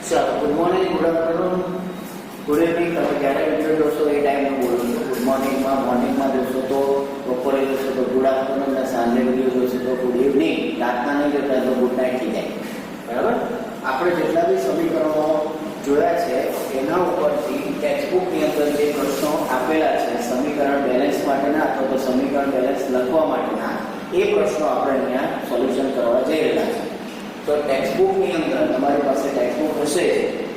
ચાલો, good morning, good afternoon, good evening. તમે જ્યારે વિડીયો જોશો એ ટાઈમનું બોલું છું. ગુડ મોર્નિંગમાં જોશો તો બપોરે જોશો તો ગુડ આફ્ટરનૂન, અને સાંજે વિડીયો જોશો તો ગુડ ઇવનિંગ. રાતના નહીં જોતા તો ગુડ નાઇટ થઈ જાય. બરાબર? આપણે જેટલા બી સમીકરણો જોયા છે એના ઉપરથી ટેક્સ્ટબુકની અંદર જે પ્રશ્નો આપેલા છે સમીકરણ બેલેન્સ માટેના અથવા તો સમીકરણ બેલેન્સ લખવા માટેના, એ પ્રશ્નો આપણે અહીંયા સોલ્યુશન કરવા જઈ રહ્યા છીએ. તો ટેક્સ્ટબુકની અંદર તમારી પાસે ટેક્સ્ટબુક હશે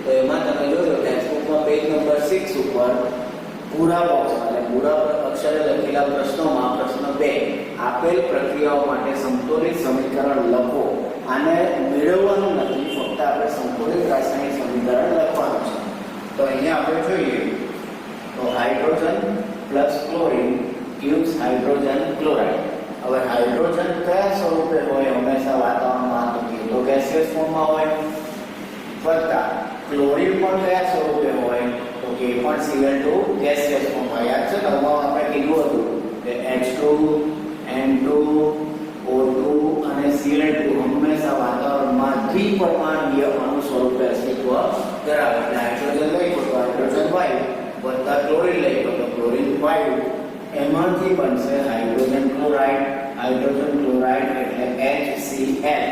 તો એમાં તમે જોજો ટેક્સ્ટબુકમાં પેજ નંબર 6 ઉપર પૂરા બોક્સમાં એટલે પૂરા અક્ષરે લખેલા પ્રશ્નોમાં પ્રશ્ન 2 આપેલ પ્રક્રિયાઓ માટે સંતુલિત સમીકરણ લખો. આને મેળવવાનું નથી, ફક્ત આપણે સંતુલિત રાસાયણિક સમીકરણ લખવાનું છે. તો અહીંયા આપણે જોઈએ તો hydrogen plus chlorine gives hydrogen chloride. હવે હાઇડ્રોજન કયા સ્વરૂપે હોય હંમેશા વાતાવરણમાં? તો ગેસિયસ ફોર્મમાં હોય. વત્તા ક્લોરીન પણ કયા સ્વરૂપે હોય? તો કે પણ Cl2 ગેસિયસ ફોર્મમાં. યાદ છે ને, આપણે કીધું હતું કે H2 N2 O2 અને Cl2 હંમેશા વાતાવરણમાં દ્વિપરમાણુય અણુ સ્વરૂપે અસ્તિત્વ ધરાવે. હાઇડ્રોજન લઈ તો હાઇડ્રોજન વાયુ વત્તા ક્લોરીન લઈ તો ક્લોરીન વાયુ, એમાંથી બનશે હાઇડ્રોજન ક્લોરાઇડ. હાઇડ્રોજન ક્લોરાઇડ એટલે HCl.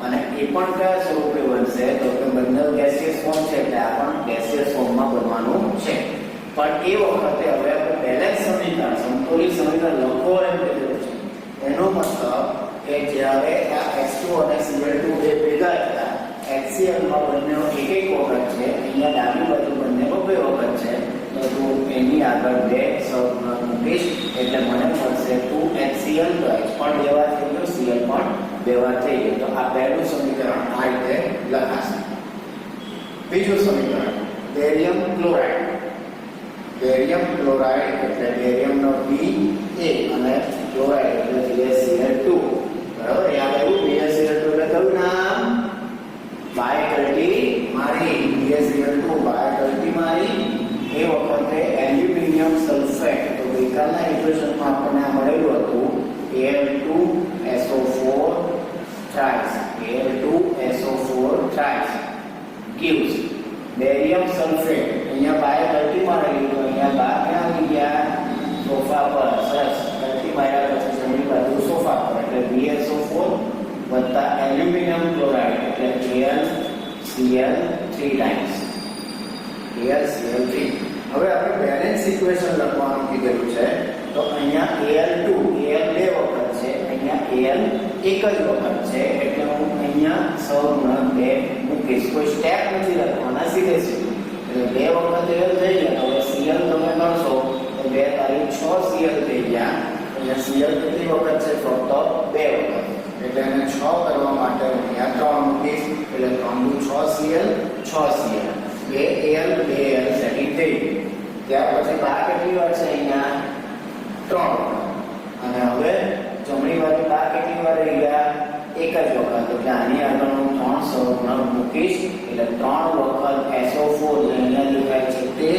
અને એ પણ કયા સ્વરૂપે બનશે? તો કે બંને ગેસિયસ ફોર્મ છે એટલે આ પણ ગેસિયસ ફોર્મમાં બનવાનું છે. પણ એ વખતે હવે આપણે બેલેન્સ સમીકરણ સંતુલિત સમીકરણ લખો એમ કીધું છે. એનો મતલબ કે જ્યારે આ H2 અને Cl2 બે ભેગા થયા, HCl માં બંને એક વખત છે, અહીંયા ડાબી બાજુ બંને બે વખત છે, તો તું એની આગળ 2 સહગુણક મૂકીશ એટલે મને મળશે 2HCl. તો H પણ 2 વાર થઈ ગયો, Cl પણ 2 વાર થઈ ગયો. તો આ પહેલું સમીકરણ આ રીતે લખાશે. બીજું સમીકરણ બેરિયમ ક્લોરાઇડ. બેરિયમ ક્લોરાઇડ એટલે બેરિયમનો B અને ક્લોરાઇડ એટલે BaCl2. બરાબર? યાદ આવ્યું? BaCl2 એટલે કયું નામ? બાયકલ્ટી મારી. BaCl2 બાયકલ્ટી મારી. એ વખતે એલ્યુમિનિયમ સલ્ફેટ. તો ગઈકાલના ઇક્વેશનમાં આપણને મળેલું હતું Al2SO4 thrice. Al2SO4 thrice gives barium sulphate. અહીંયા બાયકલ્ટી મારેલી તો અહીંયા બા ક્યાં આવી ગયા? સોફા પર. સરસ. કલ્ટી માર્યા પછી જમણી બાજુ સોફા પર એટલે BaSO4 વત્તા એલ્યુમિનિયમ ક્લોરાઇડ એટલે AlCl3 times. AlCl3. હવે આપણે બેલેન્સ ઇક્વેશન લખવાનું કીધેલું છે. તો અહીંયા Al2 Al 2 વખત છે, અહીંયા Al એક જ વખત છે એટલે હું અહીંયા સહગુણક 2 મૂકીશ. કોઈ સ્ટેપ નથી લખવાના, સીધે સીધું. એટલે 2 વખત Al થઈ ગયા. હવે Cl તમે ગણશો તો 2 તારીખ 6 Cl થઈ ગયા. અહીંયા Cl કેટલી વખત છે? ફક્ત 2 વખત. એટલે એને 6 કરવા માટે અહીંયા 3 મૂકીશ એટલે 3 × 6 Cl 6 Cl. 2 Al 2 Al setting થઈ ગયું. ત્યાર પછી બા કેટલી વાર છે? અહીંયા 3. અને હવે જમણી બાજુ બા કેટલી વાર રહી ગયા? એક જ વખત. એટલે આની આગળ હું 3 સહગુણક મૂકીશ એટલે 3 વખત SO4 જે અહીંયા લખાય છે તે.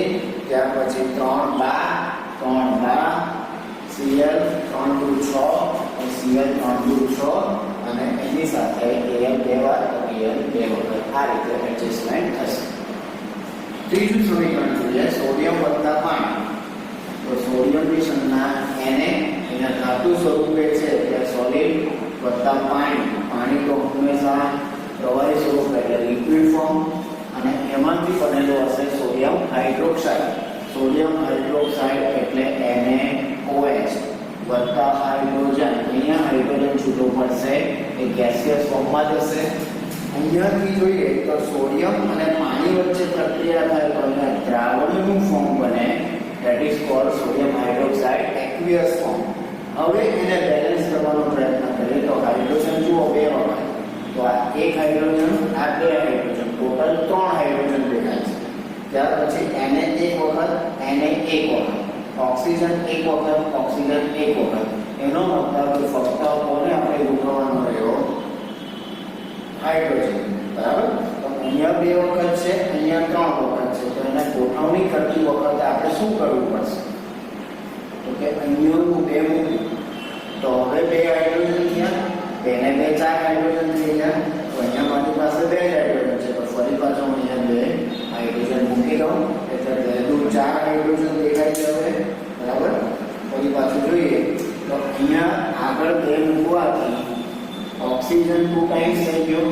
ત્યાર પછી 3 બા Cl 3 × 6 Cl 3 × 6 અને એની સાથે Al 2 વાર તો Al 2 વખત. આ રીતે એડજસ્ટમેન્ટ થશે. ત્રીજું સમીકરણ જોઈએ સોડિયમ વત્તા પાણી. તો સોડિયમની સંજ્ઞા Na, એના ધાતુ સ્વરૂપે છે એટલે સોલિડ વત્તા પાણી. પાણી તો હંમેશા પ્રવાહી સ્વરૂપ એટલે લિક્વિડ ફોર્મ, અને એમાંથી બનેલું હશે સોડિયમ હાઇડ્રોક્સાઇડ. સોડિયમ હાઇડ્રોક્સાઇડ એટલે NaOH વત્તા હાઇડ્રોજન. અહીંયા હાઇડ્રોજન છૂટો પડશે એ ગેસિયસ ફોર્મમાં જશે. અહીંયાથી જોઈએ તો સોડિયમ અને પાણી વચ્ચે પ્રક્રિયા થાય તો અહીંયા દ્રાવણનું ફોર્મ બને, that is called sodium hydroxide aqueous form. હવે એને બેલેન્સ કરવાનો પ્રયત્ન કરીએ તો હાઇડ્રોજન જુઓ 2 વખત. તો આ એક હાઇડ્રોજન, આ 2 હાઇડ્રોજન, ટોટલ 3 હાઇડ્રોજન ભેગા છે. ત્યાર પછી Na 1 વખત, Na 1 વખત, ઓક્સિજન 1 વખત, ઓક્સિજન 1 વખત. એનો મતલબ કે ફક્ત કોને આપણે ગોઠવવાનો રહ્યો? હાઇડ્રોજન. બરાબર? તો અહીંયા 2 વખત છે, અહીંયા 3 વખત છે. તો એને ગોઠવણી કરતી વખતે આપણે શું કરવું પડશે? તો કે અહીંયા 2 મૂક્યું તો હવે 2 હાઇડ્રોજન થયા, 2 ને 2 4 હાઇડ્રોજન થઈ ગયા. તો અહીંયા મારી પાસે 2 હાઇડ્રોજન છે. તો ફરી પાછું અહીંયા મૂકી દઉં એટલે પહેલું 4 હાઇડ્રોજન દેખાય છે હવે, બરાબર. પછી પાછું જોઈએ તો અહીંયા આગળ 2 મૂકવાથી ઓક્સિજન 2 ટાઈમ્સ થઈ ગયો,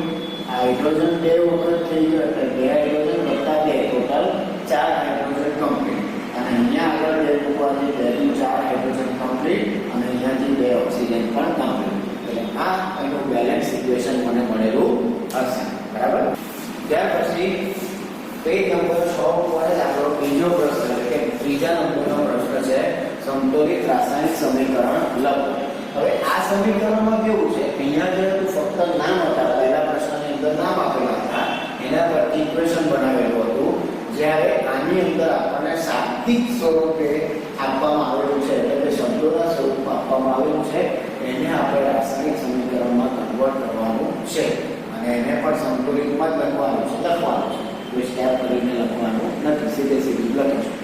હાઇડ્રોજન 2 વખત થઈ ગયો એટલે 2 હાઇડ્રોજન વત્તા 2 ટોટલ 4 હાઇડ્રોજન કમ્પ્લીટ. અને અહીંયા આગળ 2 મૂકવાથી 2 નું 4 હાઇડ્રોજન કમ્પ્લીટ અને અહીંયાથી 2 ઓક્સિજન પણ કમ્પ્લીટ. એટલે આ એનું બેલેન્સ ઇક્વેશન મને મળેલું હશે, બરાબર. ત્યાર પછી પેજ નંબર 6 ઉપર જ આપણો બીજો પ્રશ્ન એટલે કે ત્રીજા નંબરનો પ્રશ્ન છે સમતોલિત રાસાયણિક સમીકરણ લખો. હવે આ સમીકરણમાં કેવું છે અહીંયા જે ફક્ત નામ હતા, પહેલા પ્રશ્નની અંદર નામ આપેલા હતા એના પરથી ઇક્વેશન બનાવેલું હતું, જ્યારે આની અંદર આપણને શાબ્દિક સ્વરૂપે આપવામાં આવેલું છે એટલે કે શબ્દોના સ્વરૂપમાં આપવામાં આવેલું છે, એને આપણે રાસાયણિક સમીકરણમાં કન્વર્ટ કરવાનું છે અને એને પણ સંતુલિતમાં જ લખવાનું છે, કોઈ સ્ટેપ કરીને લખવાનું નથી, સીધું લખીશું.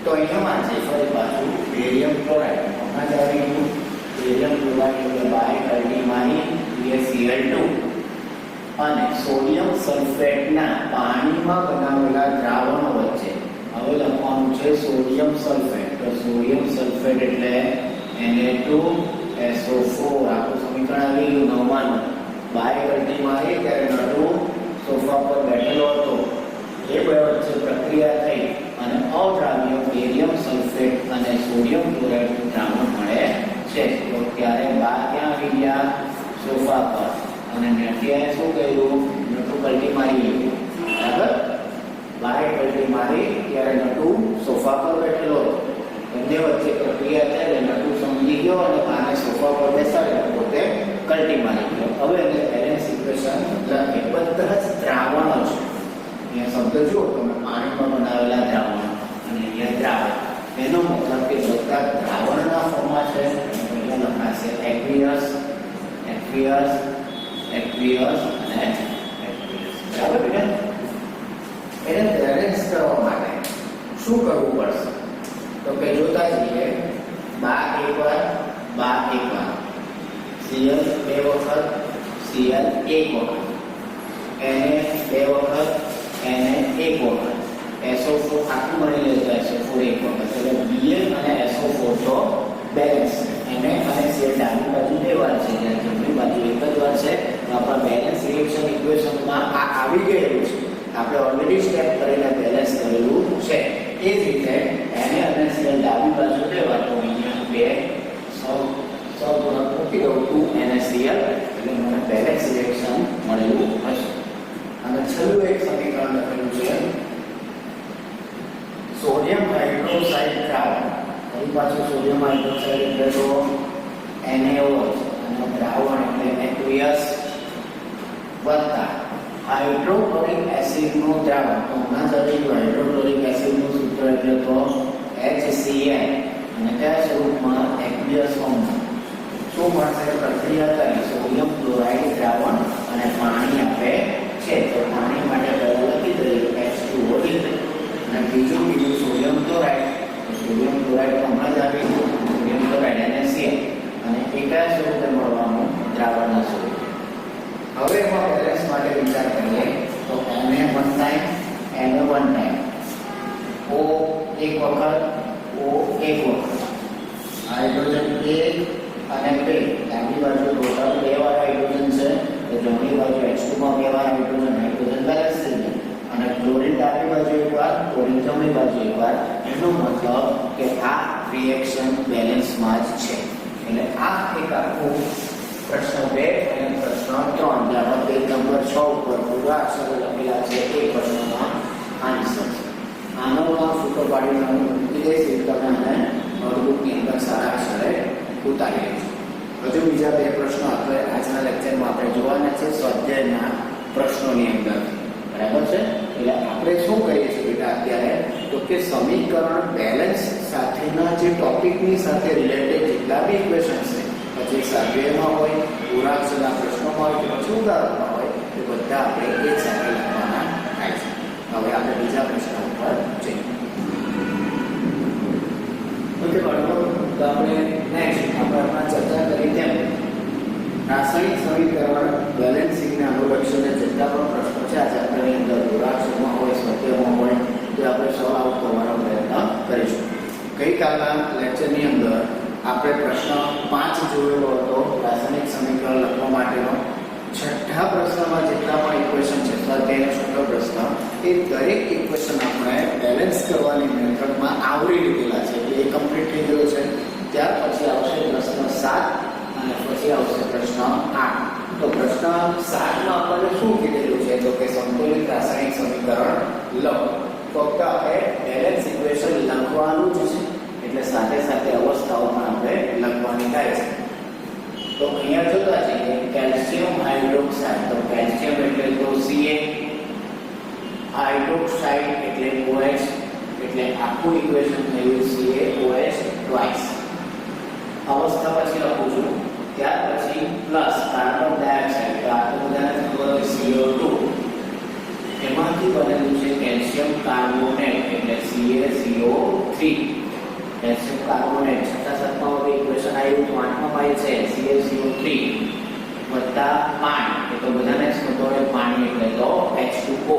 તો અહીંયા છે ફરી પાછું બેરિયમ ક્લોરાઇડ, હમણાં જ આવી ગયું બેરિયમ ક્લોરાઇડ એટલે બાયકાર્બોનાઇટ BaCl2 અને સોડિયમ સલ્ફેટના પાણીમાં બનાવેલા દ્રાવણો વચ્ચે હવે લખવાનું છે સોડિયમ સલ્ફેટ. તો સોડિયમ સલ્ફેટ એટલે Na2SO4 આખું સમીકરણ આવી ગયું નવમાનું. બાયકાર્બોનાઇટ ત્યારે નટુ સોફા પર બેઠેલો હતો, એ બે વચ્ચે પ્રક્રિયા થઈ અને અદ્રાવ્ય બેરિયમ સલ્ફેટ અને સોડિયમ ક્લોરાઇડનું દ્રાવણ મળે છે. તો ત્યારે બા ક્યાં આવી ગયા? સોફા પર. અને નટિયાએ શું કર્યું? નટુ પલટી મારી ગયું, બરાબર. બાય પલટી મારી ત્યારે નટુ સોફા પર બેઠેલો હતો, બંને વચ્ચે પ્રક્રિયા થઈ એટલે નટુ સમજી ગયો અને બાને સોફા પર બેસાડ્યો, પોતે કલ્ટી મારી ગયો. હવે એને બેલેન્સ ઇક્વેશન લખે. બધા જ દ્રાવણો છે, અહીંયા શબ્દ જુઓ તમે, પાણીમાં બનાવેલા દ્રાવણ અને અહીંયા દ્રાવણ, એનો મતલબ કે બધા દ્રાવણના ફોર્મમાં છે. અહીંયા લખાશે એક્વિયસ, એક્વિયસ, એક્વિયસ અને એક્વિયસ, બરાબર. બેટા એને બેલેન્સ કરવા માટે શું કરવું પડશે? તો કે જોતા જઈએ, બા એકવાર, બા એકવાર, Cl 2 વખત, Cl 1 વખત, Na 2 વખત, Na 1 વખત, SO4 આખું મળી લે તો SO4 1 વખત, એટલે Bn અને SO4 તો બેલેન્સ છે. Na અને Cl ડાબી બાજુ 2 વાર છે, જ્યારે જમણી બાજુ એક જ વાર છે. તો આપણા બેલેન્સ રિએક્શન ઇક્વેશનમાં આ આવી ગયેલું છે, આપણે ઓલરેડી સ્ટેપ કરીને બેલેન્સ કરેલું છે. એ જ રીતે Na અને Cl ડાબી બાજુ 2 વાર, તો અહીંયા 2 ગુણક મૂકી દઉં 2 NaCl એટલે મને બેલેન્સ રિએક્શન મળેલું હશે. અને છેલ્લું એક સમીકરણ લખેલું છે સોડિયમ હાઇડ્રોક્સાઇડ દ્રાવણ. ફરી પાછું સોડિયમ હાઇડ્રોક્સાઇડ એટલે તો NaO અને દ્રાવણ એટલે એક્વિયસ વત્તા હાઇડ્રોક્લોરિક એસિડનું દ્રાવણ. તો હમણાં જ આવી ગયું હાઇડ્રોક્લોરિક એસિડનું સૂત્ર એટલે તો HCl અને કયા સ્વરૂપમાં? એક્વિયસ ફોર્મમાં. શું મળશે? પ્રક્રિયા કરી સોડિયમ ક્લોરાઇડ દ્રાવણ અને પાણી આપે છે. તો પાણી માટે પહેલા લખી દઈએ H2O અને બીજું સોડિયમ ક્લોરાઇડ. સોડિયમ ક્લોરાઇડ હમણાં જ આવી ગયું, સોડિયમ ક્લોરાઇડ NaCl અને એકા સ્વરૂપે મળવાનું દ્રાવણના સ્વરૂપે. હવે એમાં બેલેન્સ માટે વિચાર કરીએ તો Na 1 time, Na 1 time, O 1 વખત, O 1 વખત, હાઇડ્રોજન 1 અને 2 ડાબી બાજુ ટોટલ 2 વાર હાઇડ્રોજન છે, તો જમણી બાજુ H2 માં 2 વાર હાઇડ્રોજન બેલેન્સ થઈ જાય. અને ક્લોરીન ડાબી બાજુ એક વાર, ક્લોરીન જમણી બાજુ એક વાર. એનો મતલબ કે આ રિએક્શન બેલેન્સમાં જ છે. એટલે આ એક આખું પ્રશ્ન 2 અને પ્રશ્ન 3 જે આપણા પેજ નંબર 6 ઉપર પૂરા અક્ષરો લખેલા છે એ પ્રશ્નોના આન્સર છે. આનો ફોટો પાડીને મૂકી દઈશ એટલે તમે આને નોટબુકની અંદર સારા અક્ષરે ઉતારી લેજો. હજુ બીજા 2 પ્રશ્નો આપણે આજના લેક્ચરમાં આપણે જોવાના છે સ્વાધ્યાયના પ્રશ્નોની અંદર, બરાબર છે. એટલે આપણે શું કરીએ છીએ બેટા અત્યારે તો કે સમીકરણ બેલેન્સ સાથેના જે ટોપિકની સાથે રિલેટેડ જેટલા બી ઇક્વેશન છે, પછી સ્વાધ્યાયમાં હોય, પૂરા અક્ષરના પ્રશ્નોમાં હોય કે પછી ઉદાહરણમાં હોય, એ બધા આપણે એક સાથે લખવાના થાય છે. હવે આપણે બીજા પ્રશ્ન ઉપર જઈએ. ઓકે બાળકો, તો આપણે નેક્સ્ટ આપણે ચર્ચા કરી તેમ રાસાયણિક સમીકરણ બેલેન્સિંગને અનુલક્ષીને જેટલા પણ પ્રશ્નો છે આ ચેપ્ટરની અંદર પૂરા અક્ષરમાં હોય, સ્વાધ્યાયમાં હોય, આપણે પ્રશ્ન 5 જોયેલો હતો રાસાયણિક સમીકરણ લખવા માટેનો. છઠ્ઠા પ્રશ્નમાં જેટલા પણ ઇક્વેશન છે, સ્વાધ્યાયનો છઠ્ઠો પ્રશ્ન, એ દરેક ઇક્વેશન આપણે બેલેન્સ કરવાની મેથડમાં આવરી લીધેલા છે. એટલે એ કમ્પ્લીટ થઈ ગયો છે. ત્યાર પછી આવશે પ્રશ્ન 7 અને પછી આવશે પ્રશ્ન 8. તો પ્રશ્ન 7 માં આપણને શું કીધેલું છે? તો કે સંતુલિત રાસાયણિક સમીકરણ લખો. ફક્ત આપણે બેલેન્સ ઇક્વેશન લખવાનું જ છે, એટલે સાથે સાથે અવસ્થાઓ પણ આપણે લખવાની થાય છે. તો અહીંયા જોતા છીએ કેલ્શિયમ હાઇડ્રોક્સાઇડ, તો કેલ્શિયમ એટલે તો Ca, હાઇડ્રોક્સાઇડ એટલે OH, એટલે આખું ઇક્વેશન થયું CaOH ટ્વાઇસ. અવસ્થા પછી લખું છું. ત્યાર પછી પ્લસ કાર્બન ડાયોક્સાઇડ, તો આ તો બધાને ખબર હોય CO2, એમાંથી બનેલું છે કેલ્શિયમ કાર્બોનેટ એટલે CaCO3. કેલ્શિયમ કાર્બોનેટ છઠ્ઠા સાતમા વાળું ઇક્વેશન આવ્યું તો આઠમા પાય છે CaCO3 વત્તા પાણી, એ તો બધાને જ ખબર હોય પાણી એટલે તો H2O.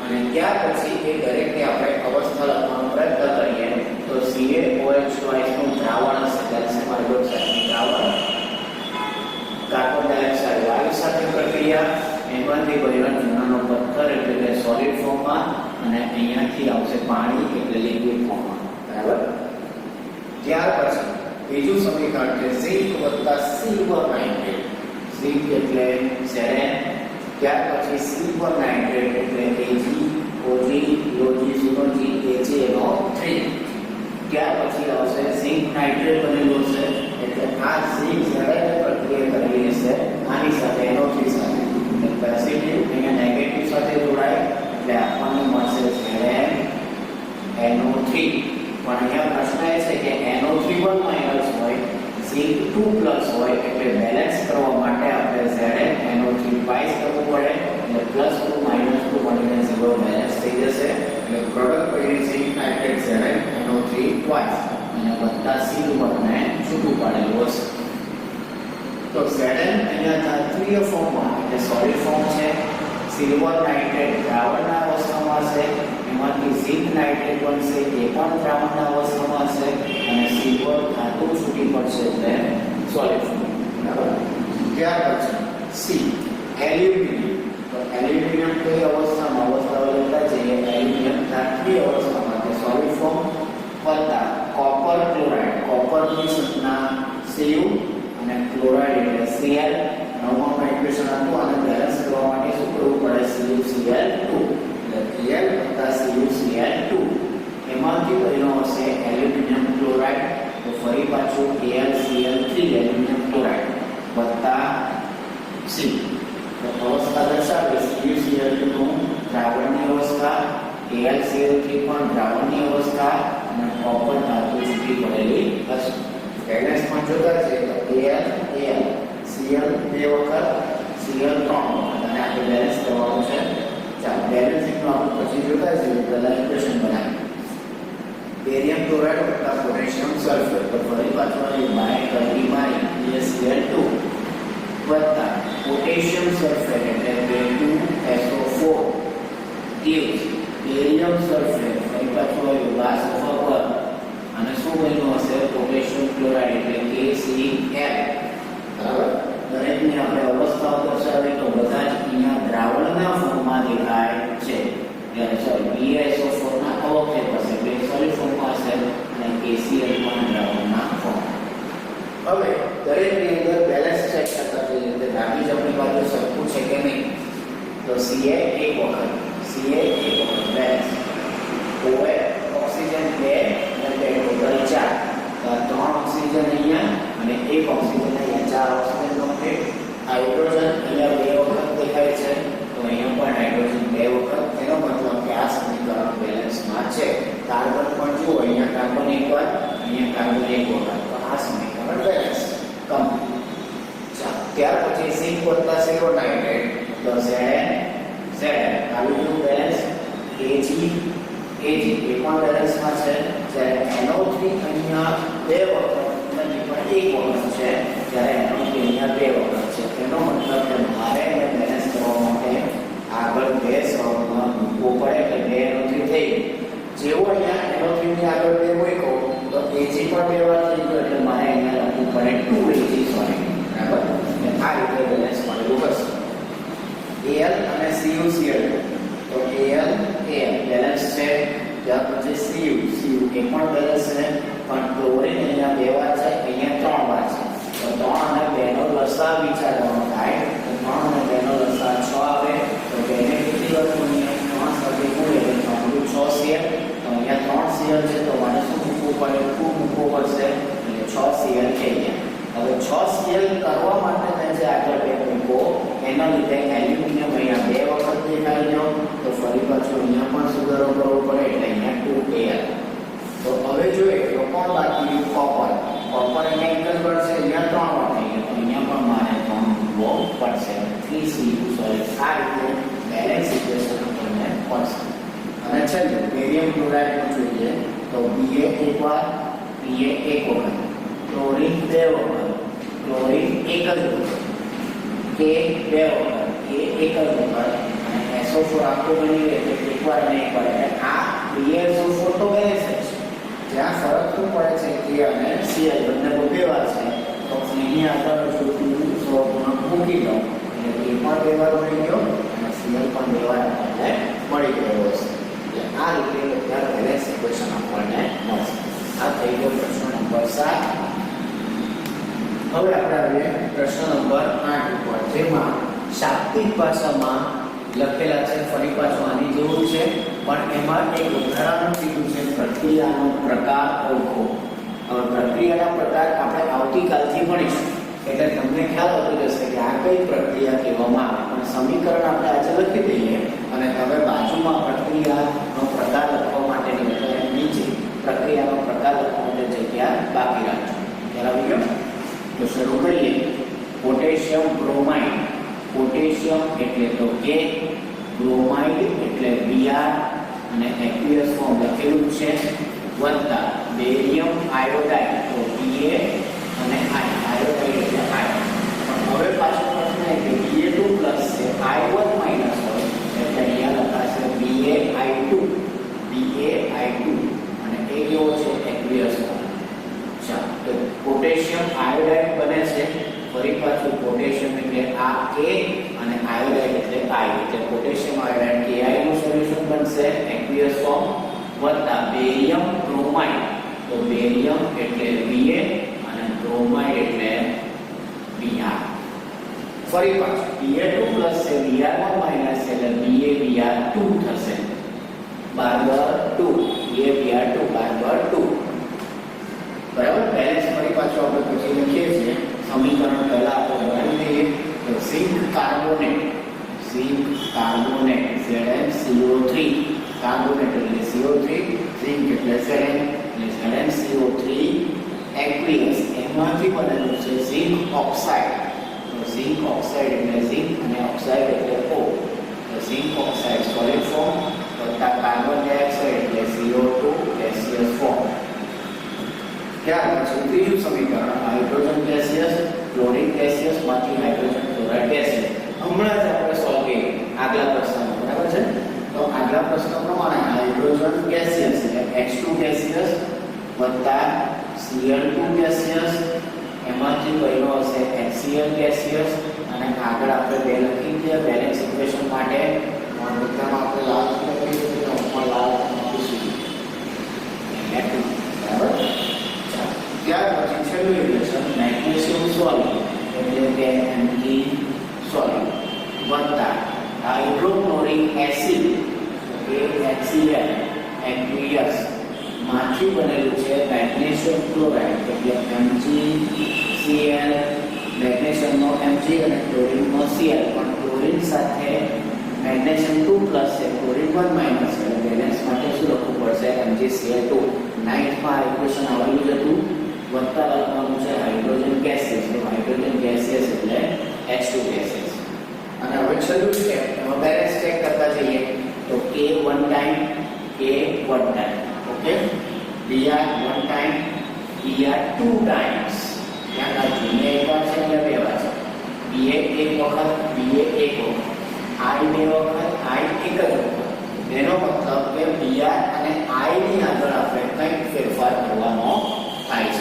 અને ત્યાર પછી એ દરેકની આપણે અવસ્થા લખવાનો પ્રયત્ન કરીએ તો CaOH નું દ્રાવણ હશે, કેલ્શિયમ હાઇડ્રોક્સાઇડનું દ્રાવણ, કાર્બન ડાયોક્સાઇડ વાયુ સાથે પ્રક્રિયા, એમાંથી બનેલા ચૂનાનો પથ્થર એટલે કે સોલિડ ફોર્મમાં, અને અહીંયાથી આવશે પાણી એટલે લિક્વિડ ફોર્મમાં. બરાબર. ત્યાર પછી બીજું સમીકરણ છે ઝિંક વત્તા સિલ્વર નાઇટ્રેટ. ઝિંક એટલે સેરેન, ત્યાર પછી સિલ્વર નાઇટ્રેટ એટલે AgOg, AgNO3. ત્યાર પછી આવશે ઝિંક નાઇટ્રેટ બનેલું છે, એટલે આ ઝિંક ઝડપથી પ્રક્રિયા કરેલી છે આની સાથે NO3 સાથે, એટલે પોઝિટિવ અહીંયા નેગેટિવ સાથે જોડાય એટલે આપણને મળશે NO3. પણ અહીંયા પ્રશ્ન એ છે કે NO3 1 માઇનસ હોય, ઝિંક 2 પ્લસ હોય, એટલે બેલેન્સ કરવા માટે આપણે ZnNO3 ટ્વાઇસ કરવું પડે, એટલે +2 -2 મળીને 0 બેલેન્સ થઈ જશે. એટલે પ્રોડક્ટ પડી ઝિંક નાઇટ્રેટ ZnNO3 ટ્વાઇસ અને વત્તા સિલ્વરને છૂટું પાડેલું હશે. તો Zn અહીંયા ધાત્રીય ફોર્મમાં એટલે સોલિડ ફોર્મ છે, સિલ્વર નાઇટ્રેટ દ્રાવણના અવસ્થામાં છે, એમાંથી ઝિંક નાઇટ્રેટ બનશે, એ પણ દ્રાવણના અવસ્થામાં છે, અને સિલ્વર ધાતુ છૂટી પડશે એટલે સોલિડ ફોર્મ. બરાબર. ત્યાર પછી એલ્યુમિનિયમ. તો એલ્યુમિનિયમ કઈ અવસ્થામાં? અવસ્થાઓ લેતા જઈએ. એલ્યુમિનિયમ ધાત્રીય અવસ્થામાં એટલે સોલિડ ફોર્મ વત્તા કોપર ક્લોરાઇડ, કોપરની સંજ્ઞા Cu અને ક્લોરાઇડ એટલે Cl. નવમા ઇક્વેશન હતું, આને બેલેન્સ કરવા માટે શું કરવું પડે? CuCl2 એટલે Al વત્તા CuCl2. એમાંથી બન્યો હશે એલ્યુમિનિયમ ક્લોરાઇડ, તો ફરી પાછું AlCl3 એલ્યુમિનિયમ ક્લોરાઇડ વત્તા C. તો અવસ્થા દર્શાવે CuCl2 નું દ્રાવણની અવસ્થા, AlCl3 પણ દ્રાવણની અવસ્થા, અને કોપર ધાતુ છૂટી પડેલી હશે. બેલેન્સ પણ જોતા છે તો Al Cl 2 વખત, Cl 3 વખત, અને આપણે બેલેન્સ કરવાનું છે. ચાલો બેલેન્સિંગ આપણે પછી જોતા જઈએ. પહેલા ઇક્વેશન બનાવીએ. બેરિયમ ક્લોરાઇડ વત્તા પોટેશિયમ સલ્ફેટ, તો ફરી પાછું બાય કરી BaCl2 વત્તા પોટેશિયમ સલ્ફેટ એટલે K2SO4 gives બેરિયમ સલ્ફેટ, ફરી પાછું લાસ્ટ ઉપર, અને શું બન્યું હશે? પોટેશિયમ ક્લોરાઇડ એટલે KCl. બરાબર. દરેકની આપણે અવસ્થાઓ દર્શાવીએ તો બધા જ અહીંયા દ્રાવણના ફોર્મમાં દેખાય છે. સોરી BaSO4 ના અવક્ષેપ હશે એટલે સોલિડ ફોર્મમાં હશે, અને KCl પણ દ્રાવણના ફોર્મ. હવે દરેકની અંદર બેલેન્સ ચેક કરતા જઈએ તો ડાબી જમણી બાજુ સરખું છે કે નહીં? તો Ca એક વખત બેલેન્સ, OH ઓક્સિજન 2 એટલે ટોટલ 4, 3 ઓક્સિજન અહીંયા અને 1 ઓક્સિજન અહીંયા, 4 ઓક્સિજન કમ્પ્લીટ. હાઇડ્રોજન અહીંયા 2 વખત દેખાય છે, તો અહીંયા પણ હાઇડ્રોજન 2 વખત. એનો મતલબ કે આ સમીકરણ બેલેન્સમાં છે. કાર્બન પણ જુઓ, અહીંયા કાર્બન એક વાર, અહીંયા કાર્બન એક વખત, તો આ સમીકરણ બેલેન્સ કમ્પ્લીટ. ચાલો ત્યાર પછી ઝિંક વત્તા સિલ્વર નાઇટ્રેટ, તો Zn આનું બેલેન્સ Ag એ પણ બેલેન્સમાં છે. જ્યારે NO3 અહીંયા 2 વખત નથી પણ 1 વખત છે, જ્યારે NO3 અહીંયા 2 વખત છે. એનો મતલબ કે મારે એને બેલેન્સ કરવા માટે આગળ 2 સળંગમાં મૂકવો પડે, એટલે 2 NO3 થઈ. જેવો અહીંયા NO3 ની આગળ 2 મૂક્યો તો Ag પણ બે વાર થઈ ગયો એટલે મારે અહીંયા લખવું પડે 2 AG સોલિડ, બરાબર. આ રીતે બેલેન્સ મળેલું હશે. Al અને CuCl, તો Al બેલેન્સ છે, ત્યાર પછી Cu એ પણ બેલેન્સ છે, પણ ક્લોરીન અહીંયા બે વાર છે, અહીંયા 3 વાર છે. તો 3 અને 2 નો લસાઅ વિચારવાનો થાય, તો 3 અને 2 નો લસાઅ 6 આવે, તો 2 ને કેટલી વાર ગુણીએ? 3 સાથે ગુણીએ એટલે 3 × 6 Cl, તો અહીંયા 3 Cl છે, તો મારે શું મૂકવું પડે? 2 મૂકવું પડશે, એટલે 6 Cl થઈ ગયા. હવે 6 Cl કરવા માટે મેં જે આગળ બે મૂકો એના લીધે એલ્યુમિનિયમ અહીંયા બે વખત દેખાઈ ગયો, તો ફરી પાછું અહીંયા પણ સુધારો કરવો પડે એટલે અહીંયા 2Al. તો હવે જોઈએ તો કોણ બાકી રહ્યું? કોપર. કોપર અહીંયા એક જ વાર છે, અહીંયા 3 વાર થઈ ગયો, તો અહીંયા પણ મારે 3 મૂકવો પડશે. 3Cu solid. આ રીતે બેલેન્સ ઇક્વેશન આપણને મળશે. અને છેલ્લે બેરિયમ ક્લોરાઇડનું જોઈએ તો Ba એક વાર, Pa એક વખત, ક્લોરીન 2 વખત, ક્લોરીન એક જ વખત, K 2 વખત, K એક જ વખત, અને SO4 આખું બની ગયું એટલે એક વાર અને એક વાર. એટલે આ BaSO4 તો બેલેન્સ છે. જ્યાં ફરક શું પડે છે K અને Cl બંને બે વાર છે, તો એની આગળ જો 200 ગુણક મૂકી દો એટલે K પણ બે વાર મળી ગયો અને Cl પણ બે વાર આપણને મળી ગયો હશે. એટલે આ રીતે બધા બેલેન્સ ઇક્વેશન આપણને મળશે. આ થઈ ગયો પ્રશ્ન નંબર 7. હવે આપણે આવીએ પ્રશ્ન નંબર 8 ઉપર, જેમાં શાબ્દિક ભાષામાં લખેલા છે, ફરી પાછું આની જેવું છે, પણ એમાં એક ઉદાહરણ કીધું છે, પ્રક્રિયાનો પ્રકાર ઓળખો. હવે પ્રક્રિયાના પ્રકાર આપણે આવતીકાલથી ભણીશું, એટલે તમને ખ્યાલ આવતો જશે કે આ કઈ પ્રક્રિયા કહેવામાં આવે. પણ સમીકરણ આપણે આજે લખી દઈએ અને તમે બાજુમાં પ્રક્રિયાનો પ્રકાર લખવા માટેની એટલે નીચે પ્રક્રિયાનો પ્રકાર લખવા માટે જગ્યા બાકી રાખજો. બરાબર ગયો? તો શરૂ કરીએ. Potassium bromide. પોટેશિયમ એટલે તો કે, બ્રોમાઇડ એટલે Br અને એક્વિયસ ફોર્મ લખેલું છે, વત્તા બેરિયમ આયોડાઇડ તો Pa અને આયોડાઇડ એટલે આયન. પણ હવે પાછો પ્રશ્ન એ કે Ba2 પ્લસ છે, I1 માઈનસ હોય એટલે અહીંયા લખાશે BaI2, BaI2 અને એ કેવો છે? Aqueous form. ચાલો, તો પોટેશિયમ આયોડાઇડ બને છે. ફરી પાછું પોટેશિયમ એટલે આ K અને આયોડાઇડ એટલે I, એટલે પોટેશિયમ આયોડાઇડ Ki નું સોલ્યુશન બનશે, એક્વિયસ ફોર્મ, વત્તા બેરિયમ બ્રોમાઇડ તો બેરિયમ એટલે Ba અને બ્રોમાઇડ એટલે Br. ફરી પાછું Ba2 પ્લસ છે, Br1 માઈનસ એટલે BaBr2 થશે, બરાબર 2, BaBr2 બરાબર 2. બરાબર. બેલેન્સ ફરી પાછું આપણે પછી લખીએ છીએ. સમીકરણ પહેલા આપણે બનાવી દઈએ તો ઝિંક કાર્બોનેટ, ZnCO3, કાર્બોનેટ એટલે CO3, ઝિંક એટલે Zn, એટલે ZnCO3 એક્વિયસ એમાંથી બનેલું છે ઝિંક ઓક્સાઇડ, તો ઝિંક ઓક્સાઇડ એટલે ઝિંક અને ઓક્સાઇડ એટલે O, તો ઝિંક ઓક્સાઇડ સોલિડ ફોર્મ વત્તા કાર્બન ડાયોક્સાઇડ એટલે CO2 ગેસિયસ ફોર્મ. ત્યાર પછી ત્રીજું સમીકરણ હાઇડ્રોજન ગેસિયસ, ક્લોરીન ગેસિયસ માંથી હાઇડ્રોજન ક્લોરાઇડ ગેસિયસ. હમણાં જ આપણે સોલ્વ કર્યું આગલા પ્રશ્નમાં, બરાબર છે? તો આગલા પ્રશ્ન પ્રમાણે હાઇડ્રોજન ગેસિયસ એટલે H2 ગેસિયસ વત્તા Cl2 ગેસિયસ, એમાંથી કયો હશે? HCl ગેસિયસ, અને આગળ આપણે બે લખી દઈએ બેલેન્સ ઇક્વેશન માટે. પણ બધામાં આપણે લાલ લખી દઈએ તો ઉપર લાલ લખીશું, બરાબર. ત્યાર પછી છેલ્લું ઇક્વેશન મેગ્નેશિયમ સોલિડ એટલે કે Mg સોલિડ વત્તા હાઇડ્રોક્લોરિક એસિડ કે HCl એક્વિયસ માંથી બનેલું છે મેગ્નેશિયમ ક્લોરાઇડ એટલે MgCl, મેગ્નેશિયમનો Mg અને ક્લોરીનનો Cl, પણ ક્લોરીન સાથે મેગ્નેશિયમ 2 પ્લસ છે, ક્લોરીન 1 માઈનસ છે, બેલેન્સ માટે શું લખવું પડશે? MgCl2. 9th માં ઇક્વેશન આવેલું જ હતું, વત્તા લખવાનું છે હાઇડ્રોજન ગેસિયસ, તો હાઇડ્રોજન ગેસિયસ એટલે H2 ગેસિયસ. અને હવે છેલ્લું સ્ટેપ એમાં બેલેન્સ ચેક કરતા જઈએ તો K 1 time, K 1 time, okay, Br 1 time, Br 2 times. યાદ રાખજો, બે વાર છે એટલે બે વાર છે. Ba એક વખત, Ba એક વખત, I બે વખત, I એક જ વખત. એનો મતલબ કે Br અને I ની આગળ આપણે કંઈક ફેરફાર કરવાનો થાય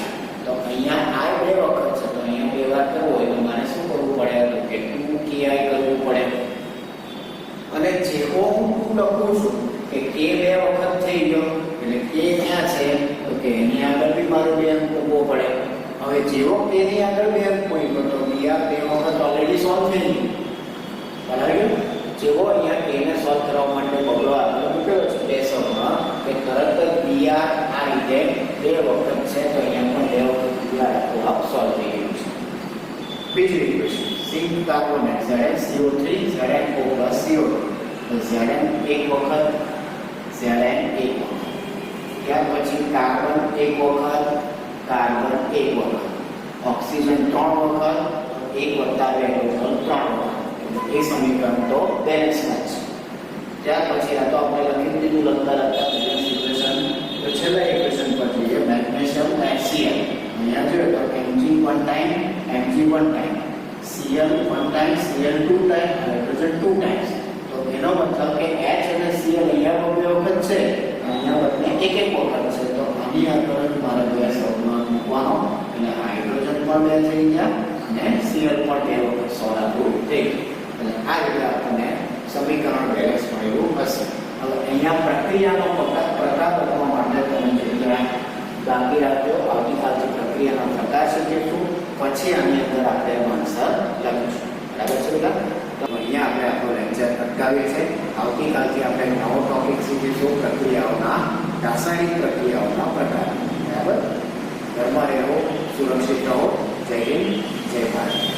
એ ક્યાં છે તો કે એની આગળ બી મારો 2 અંક મૂકવો પડે. હવે જેવો કે એની આગળ 2 અંક મૂક્યો તો બીઆર 2 વખત ઓલરેડી સોલ્વ થઈ ગયું. બરાબર છે? જેવો અહીંયા કે ને સોલ્વ કરવા માટે પગલો આગળ મૂક્યો છે 2 શબ્દમાં કે તરત જ બીઆર આ રીતે 2 વખત છે તો અહીંયા પણ 2 વખત બીઆર આપોઆપ સોલ્વ થઈ ગયું છે. બીજું equation zinc carbonate ZnCO3 ZnO plus CO2 તો Zn એક વખત Zn એક વખત. ત્યાર પછી કાર્બન એક વખત કાર્બન એક વખત ઓક્સિજન 3 વખત 1 + 2 ટોટલ 3 વખત. એ સમીકરણ તો બેલેન્સમાં છે. ત્યાર પછી આ તો આપણે લખી દીધું લખતા બેલેન્સ ઇક્વેશન. તો છેલ્લા ઇક્વેશન પર જોઈએ મેગ્નેશિયમ HCl. અહીંયા જોઈએ તો Mg1 time Mg1 time Cl 1 time Cl 2 time hydrogen 2 times. તો એનો મતલબ કે H અને Cl અહીંયા 2 વખત છે અહીંયા બંને એક વખત છે. તો આની આગળ જ મારે 2 શબ્દમાં મૂકવાનો અને હાઇડ્રોજન પણ 2 થઈ ગયા અને Cl પણ 2 વખત સોડાતું થઈ ગયું. અને આ રીતે આપણને સમીકરણ બેલેન્સ મળ્યું હશે. હવે અહીંયા પ્રક્રિયાનો પ્રકાર બતાવવા માટે તમે જરા બાકી રાખજો. આવતીકાલથી પ્રક્રિયાનો પ્રકાર શીખીશું પછી આની અંદર આપણે આન્સર લખીશું. બરાબર છે બેટા? તો અહીંયા આપણે આપણો લેક્ચર અટકાવીએ છીએ. આવતીકાલથી આપણે નવો ટોપિક શીખીશું પ્રક્રિયાઓના રાસાયણિક પ્રક્રિયાઓના પ્રકાર. બરાબર? ઘરમાં રહો, સુરક્ષિત રહો. જય હિન્દ, જય ભારત.